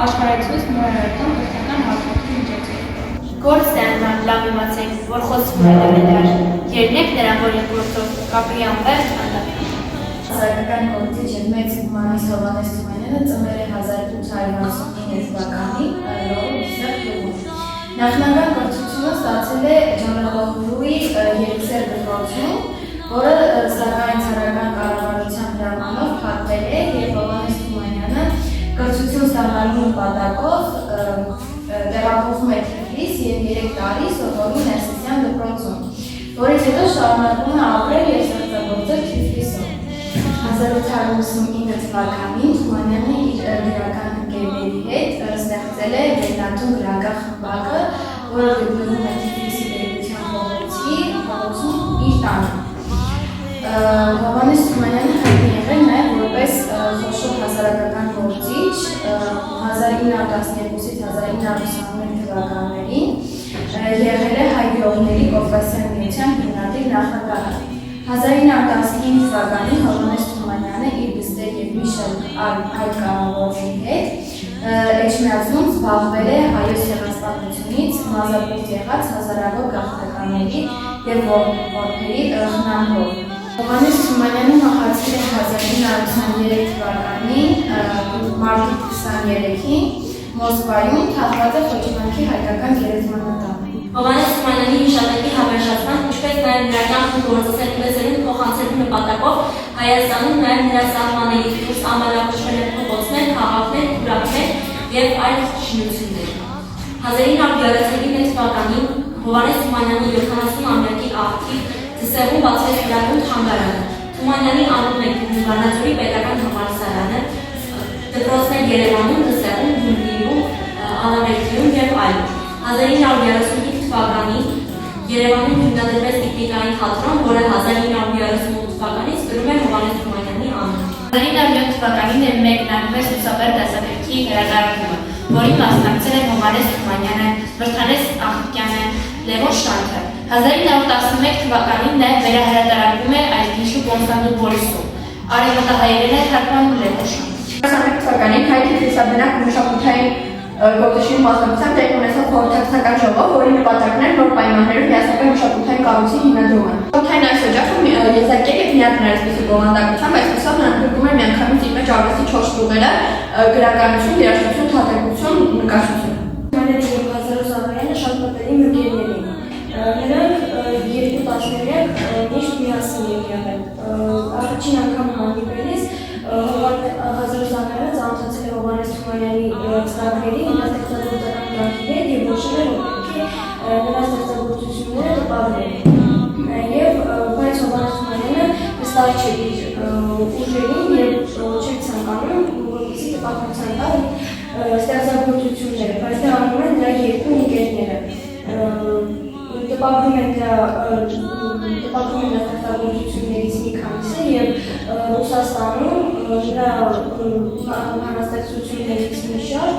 Աշխարհայցուց նորարարական պետական հաղորդակցի միջոցով։ Գործ ստանալ լավիմացեք, որ խոսում է դեր, երնեք նրան, որ երկրորդով կապի անվերջ անդապ։ Հասարակական գործիչ և մեծ Մանիս Հովհաննես Թումանյանը ծնվել է 1869 թվականի Լոռու Իսահակ գյուղում։ Նախնական կրթությունը ստացել է Ջանախորհուրի Երգսեր դպրոցում, որը սակայն ցարական կառավարության հրամանով փակվել է և Հովհաննես Թումանյանը կրթություն ստանալու նպատակով տեղափոխվում է Թիֆլիս և 3 տարի սովորում Ներսիսյան դպրոցում, որից հետո շարունակում է ապրել և ստեղծագործել Թիֆլիսում։ 1899 թվականին Թումանյանը իր գրական ընկերների հետ ստեղծել է Վերնատուն գրական խմբակը, որը գտնվում է Թիֆլիսի պետության փողոցում իր տանը։ Հովհաննես Թումանյանը հայտնի եղել նաև որպես խոշոր հասարակական գործիչ 1912-ից 1921 թվականներին եղել է Հայ գրողների Կովկասյան միության հիմնադիր նախագահը։ 1915 թվականին Հովհաննես Թումանյանը իր դստեր և մի շարք այլ կառավարողների հետ Էջմիածնում զբաղվել է հայոց ցեղասպանությունից մազապուրտ եղած հազարավոր գաղթականների և որբերի խնամքով։ Հովհաննես Թումանյանը մահացել է 1923 թվականին մարտի 23-ին Մոսկվայում թաղված է Խոչընդանքի հայկական գերեզմանատանը։ Հովհաննես Թումանյանի հիշատակի հավերժացման, ինչպես նաև նրական գործընթացների լեզերին փոխանցելու նպատակով Հայաստանում նաև նրա սահմաններից դուրս անվանակոչվել են փողոցներ, քաղաքներ, պուրակներ և այլ շինություններ։ 1931 թվականին Հովհաննես Թումանյանի 70-ամյակի աղթիվ Դսեղում բացվեց գրական թանգարանը, Թումանյանի անունն է Վանաձորի պետական համալսարանը, դպրոցներ Երևանում, Դսեղում, Գյումրիում, Ալավերդիում և այլն։ 1935 թվականին Երևանում հիմնադրվեց տիկնիկային թատրոն, որը 1938 թվականից կրում է Հովհաննես Թումանյանի անունը։ 1907 թվականին մեկնարկվեց Լուսաբեր դասագրքի հրատարակումը, որին մասնակցել են Հովհաննես Թումանյանը, Վրդանես Ախիկյանը, Լևոն Շանթը։ 1911 թվականին նաև վերահրատարակվում է Այգիշու Կոնստանտին Բորիսում։ Արևմտահայերեն է թարգմանվում Լևոն Շանթը։ 1921 թվականին հայ քրիստոնեական մշակութային գործիչների մասնակցությամբ տեղի ունեցավ խորհրդակցական ժողով, որի նպատակն էր նոր պայմաններով միասնական մշակութային կառույցի հիմնադրումը։ Խորհրդային այս օջախը եզակել է քննարկել այսպիսի բովանդակությամբ, այսպիսով նա ընդգրկում է միանգամից իր մեջ արվեստի 4 ճյուղերը՝ գրականություն, երաժշտություն, թատերություն, նկարչություն։ Թումանյանը և Ղազարոզավարյանը շատ մտերիմ ընկերներ էին։ Նրանք 2 տարիներ միշտ միասին են եղել։ Առաջին անգամ հանդիպելիս Ղազարոզավարյանը ծանոթացել է Հովհաննես Թումանյանի ծրագրերին, նրա ստեղծագործական կյանքի հետ և որոշել է, որ պետք է նրա ստեղծագործությունները տպագրել։ Բայց Հովհաննես Թումանյանը վստահ չէր իր ուժերին և չէր ցանկանում, որպեսզի տպագրության տալ ստեղծագործությունները, բայց դա անում են նրա 2 ընկերները։ Տպագրում են նրա ստեղծագործություններից մի քանիսը և Ռուսաստանում նրա բանաստեղծություններից մի շարք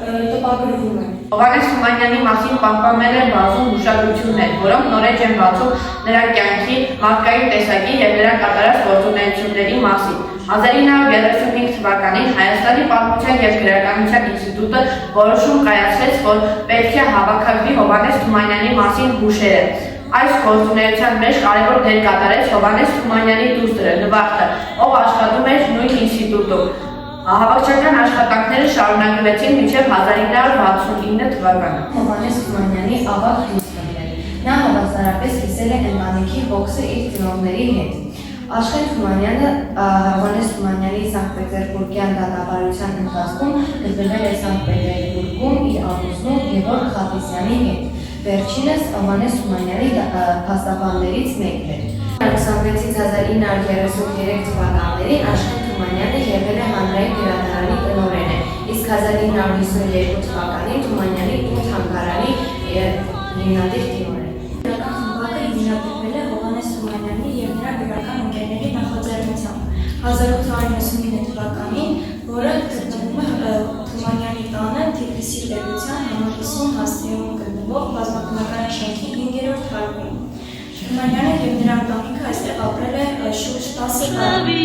տպագրվում են։ Հովհաննես Թումանյանի մասին պահպանվել են բազում հուշագրություններ, որոնք նորեջ են բացում նրա կյանքի, մարդկային տեսակի և նրա կատարած գործունեությունների մասին։ 1935 թվականին Հայաստանի պատմության և գրականության ինստիտուտը որոշում կայացրեց, որ պետք է հավաքագրի Հովհաննես Թումանյանի մասին հուշերը։ Այս գործունեության մեջ կարևոր դեր կատարեց Հովհաննես Թումանյանի դուստրը Նվարդը, ով աշխատում էր նույն ինստիտուտում։ Հավաքչական աշխատանքները շարունակվեցին մինչև 1969 թվականը։ Հովհաննես Թումանյանի ավագ դուրս կմներ։ Նա հավասարապես կիսել է ընտանիքի հոգսը իր ծնողների հետ։ Աշխեն Թումանյանը Հովհաննես Թումանյանի Սանկտ Պետերբուրգյան դատավարության ընթացքում գտնվել է Սանկտ Պետերբուրգում իր ամուսնու Գևորգ Խատիսյանի հետ։ Վերջինս Հովհաննես Թումանյանի փաստաբաններից մեկն էր։ 26-1933 թվականներին Աշխեն Թումանյանը եղել է հանրային գրադարանի տնօրենը, իսկ 1952 թվականին Թումանյանի տուն թանգարանի հիմնադիր տնօրեն։ Գրական խմբակը հիմնադրվել է Հովհաննես Թումանյանի և նրա գրական ընկերների նախաձեռնությամբ 1899 թվականին, որը գտնվում է Թումանյանի տանը Թիֆլիսի պետության համալսում հասցեում գտնվող բազմաբնակարան շենքի 5-րդ հարկում։ Թումանյանը և նրա ընտանիքը այստեղ ապրել է շուրջ 10 տարի։